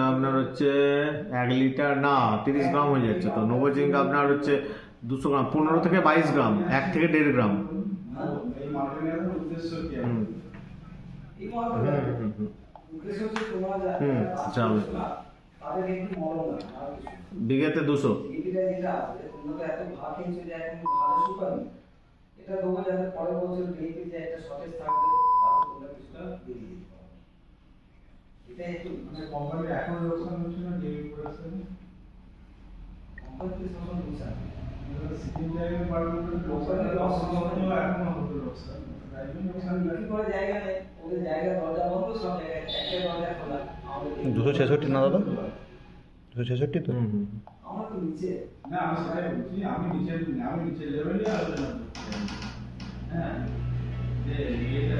আপনার হচ্ছে 1 লিটার না 30 গ্রাম হয়ে যাচ্ছে, তো নব জিঙ্ক আপনার হচ্ছে 200 গ্রাম, 15 থেকে 22 গ্রাম, 1 থেকে 1.5 গ্রাম। বিঘেতে 200। দুশো ছেষট্টি না দাদা, 266 তো। না আমি সেটাই বলছি, আমি নিচের লেভেলে আলোচনা করছি। হ্যাঁ যে এটা